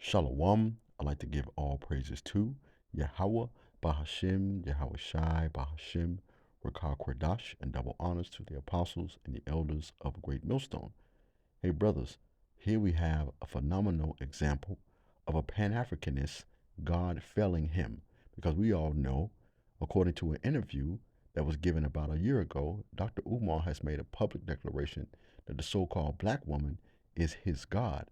Shalom. I'd like to give all praises to Yahweh, Bahashim, Yahweh Shai, Bahashim, Rakah Querdash, and double honors to the apostles and the elders of Great Millstone. Hey, brothers, here we have a phenomenal example of a Pan Africanist, God failing him. Because we all know, according to an interview that was given about a year ago, Dr. Umar has made a public declaration that the so called black woman is his God.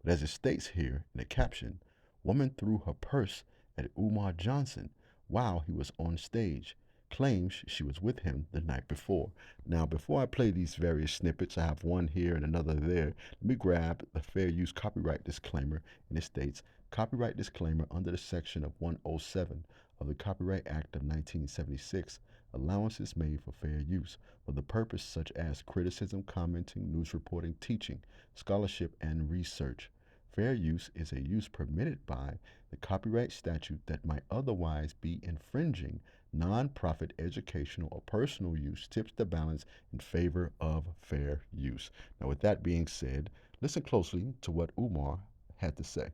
But as it states here in the caption, woman threw her purse at Umar Johnson while he was on stage, claims she was with him the night before. Now, before I play these various snippets, I have one here and another there. Let me grab the fair use copyright disclaimer, and it states, copyright disclaimer under the section of 107 of the Copyright Act of 1976. Allowance is made for fair use for the purpose such as criticism, commenting, news reporting, teaching, scholarship, and research. Fair use is a use permitted by the copyright statute that might otherwise be infringing. Non-profit educational or personal use tips the balance in favor of fair use. Now, with that being said, listen closely to what Umar had to say.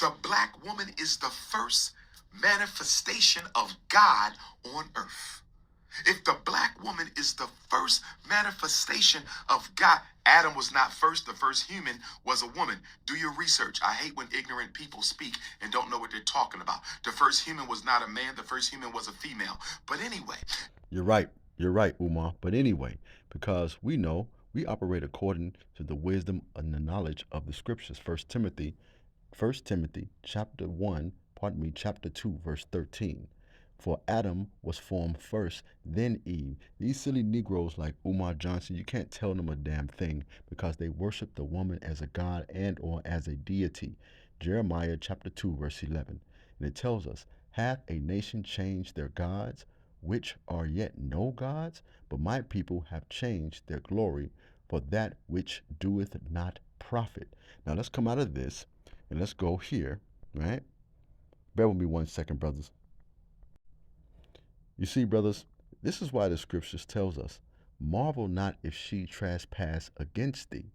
The black woman is the first manifestation of God on earth. If the black woman is the first manifestation of God, Adam was not first. The first human was a woman. Do your research. I hate when ignorant people speak and don't know what they're talking about. The first human was not a man. The first human was a female. But anyway. You're right. You're right, Umar. But anyway, because we know we operate according to the wisdom and the knowledge of the scriptures. First Timothy chapter 1, chapter 2, verse 13. For Adam was formed first, then Eve. These silly Negroes like Umar Johnson, you can't tell them a damn thing because they worship the woman as a god and or as a deity. Jeremiah chapter 2, verse 11. And it tells us, hath a nation changed their gods, which are yet no gods? But my people have changed their glory for that which doeth not profit. Now let's come out of this and let's go here, right? Bear with me 1 second, brothers. You see, brothers, this is why the scriptures tells us, marvel not if she trespass against thee.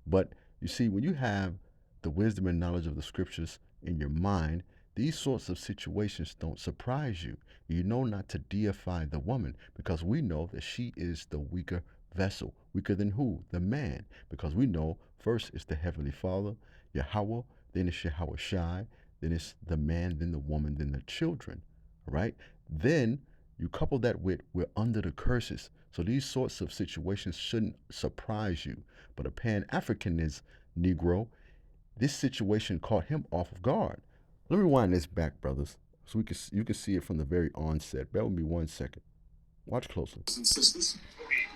But you see, when you have the wisdom and knowledge of the scriptures in your mind, these sorts of situations don't surprise you. You know not to deify the woman because we know that she is the weaker vessel. Weaker than who? The man. Because we know first it's the Heavenly Father, Yahweh, then it's Yahweh Shai, then it's the man, then the woman, then the children. All right? Then you couple that with we're under the curses. So these sorts of situations shouldn't surprise you. But a Pan-Africanist Negro, this situation caught him off of guard. Let me rewind this back, brothers, so you can see it from the very onset. Bear with me 1 second. Watch closely. And sisters,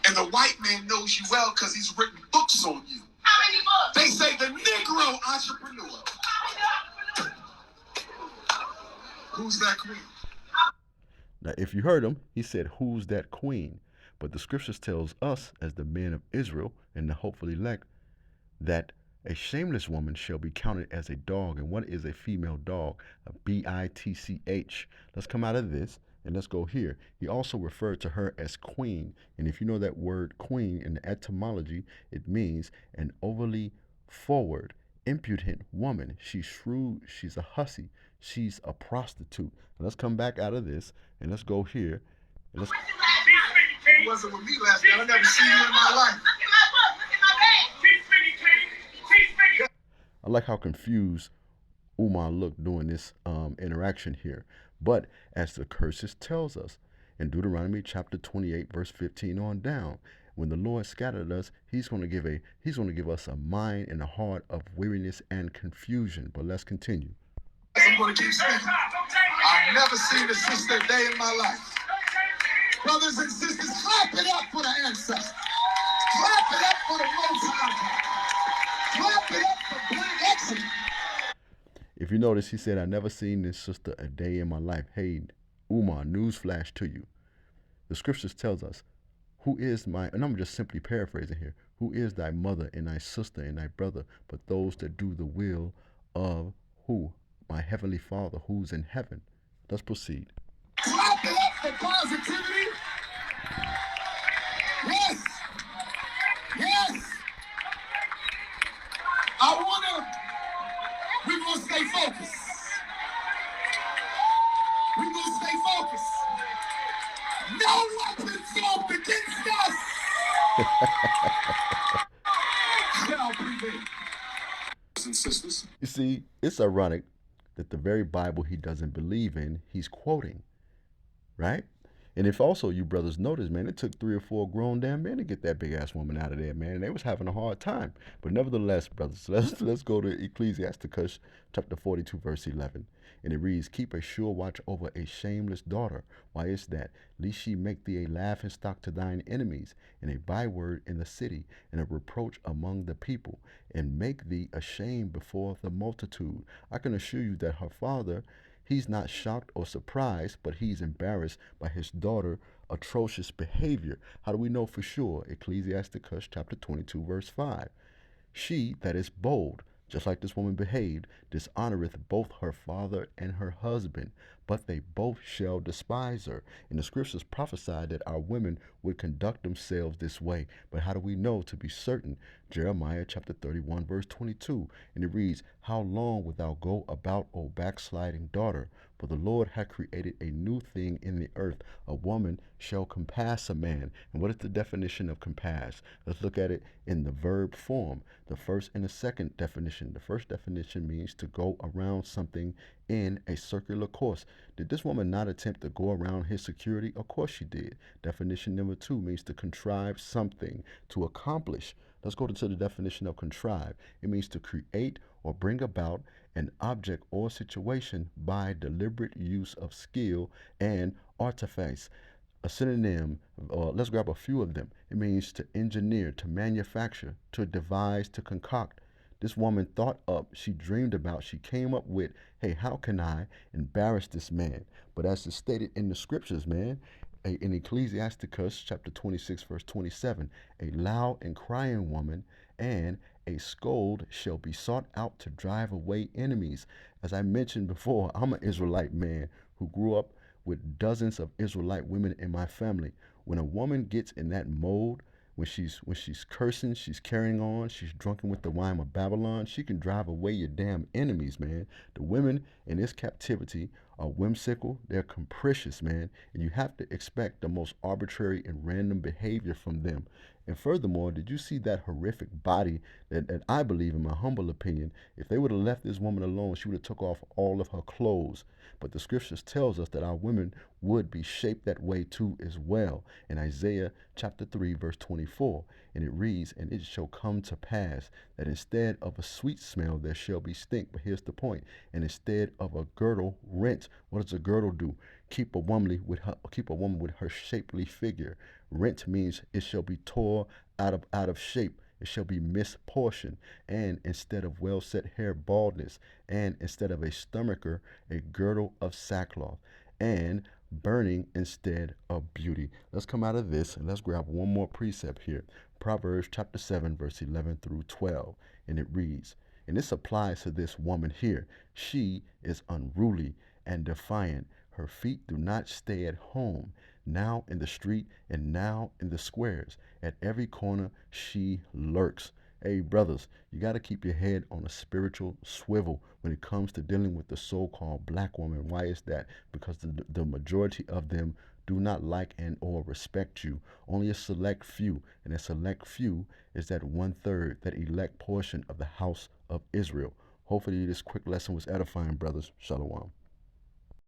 and the white man knows you well because he's written books on you. How many books? They say the Negro entrepreneur. Who's that queen? Now, if you heard him, he said, who's that queen? But the scriptures tells us, as the men of Israel and the hopeful elect, that a shameless woman shall be counted as a dog. And what is a female dog? A bitch. Let's come out of this and let's go here. He also referred to her as queen. And if you know that word queen in the etymology, it means an overly forward, impudent woman. She's shrewd. She's a hussy. She's a prostitute. And let's come back out of this and let's go here. And let's... You wasn't with me last night. I never seen you in my life. Look at my book. Look at my bag. I like how confused Umar looked during this interaction here. But as the curses tells us in Deuteronomy chapter 28, verse 15 on down, when the Lord scattered us, He's going to give us a mind and a heart of weariness and confusion. But let's continue. I'm going to keep speaking. I've never seen a sister a day in my life. Brothers and sisters, clap it up for the ancestors. Clap it up for the Most High. Clap it up for Black excellence. If you notice, he said, I never seen this sister a day in my life. Hey, Umar, newsflash to you. The scriptures tells us, who is my, and I'm just simply paraphrasing here, who is thy mother and thy sister and thy brother, but those that do the will of who? My heavenly Father who's in heaven. Let's proceed. Clap it up for positivity. Yes. Yes. We're going to stay focused. We're going to stay focused. No weapon formed against us shall prevail. Brothers and sisters. You see, it's ironic that the very Bible he doesn't believe in, he's quoting, right? And if also you brothers notice, man, it took 3 or 4 grown damn men to get that big ass woman out of there, man. And they was having a hard time. But nevertheless, brothers, let's go to Ecclesiasticus chapter 42, verse 11. And it reads, keep a sure watch over a shameless daughter. Why is that? Lest she make thee a laughing stock to thine enemies, and a byword in the city, and a reproach among the people, and make thee ashamed before the multitude. I can assure you that her father, he's not shocked or surprised, but he's embarrassed by his daughter's atrocious behavior. How do we know for sure? Ecclesiasticus chapter 22, verse 5. She that is bold, just like this woman behaved, dishonoreth both her father and her husband, but they both shall despise her. And the scriptures prophesied that our women would conduct themselves this way. But how do we know to be certain? Jeremiah chapter 31, verse 22. And it reads, how long wilt thou go about, O backsliding daughter? For the Lord hath created a new thing in the earth. A woman shall compass a man. And what is the definition of compass? Let's look at it in the verb form. The first and the second definition. The first definition means to go around something in a circular course. Did this woman not attempt to go around his security? Of course she did. Definition number 2 means to contrive something, to accomplish. Let's go to the definition of contrive. It means to create or bring about an object or situation by deliberate use of skill and artifice. A synonym, let's grab a few of them. It means to engineer, to manufacture, to devise, to concoct. This woman thought up, she dreamed about, she came up with, hey, how can I embarrass this man? But as it's stated in the scriptures, man, in Ecclesiasticus chapter 26, verse 27, a loud and crying woman and a scold shall be sought out to drive away enemies. As I mentioned before, I'm an Israelite man who grew up with dozens of Israelite women in my family. When a woman gets in that mode, when she's cursing, she's carrying on, she's drunken with the wine of Babylon, she can drive away your damn enemies, man. The women in this captivity are whimsical, they're capricious, man, and you have to expect the most arbitrary and random behavior from them. And furthermore, did you see that horrific body that I believe, in my humble opinion, if they would have left this woman alone, she would have took off all of her clothes. But the scriptures tells us that our women would be shaped that way too as well. In Isaiah chapter 3, verse 24, and it reads, and it shall come to pass that instead of a sweet smell there shall be stink. But here's the point. And instead of a girdle, rent. What does a girdle do? Keep a woman with her shapely figure. Rent means it shall be tore out of shape. It shall be misproportioned, and instead of well set hair, baldness, and instead of a stomacher, a girdle of sackcloth, and burning instead of beauty. Let's come out of this and let's grab one more precept here. Proverbs chapter 7, verse 11 through 12. And it reads, and this applies to this woman here. She is unruly and defiant. Her feet do not stay at home. Now in the street and now in the squares. At every corner she lurks. Hey, brothers, you got to keep your head on a spiritual swivel when it comes to dealing with the so-called black woman. Why is that? Because the majority of them do not like and or respect you. Only a select few, and a select few is that 1/3, that elect portion of the house of Israel. Hopefully this quick lesson was edifying, brothers. Shalom.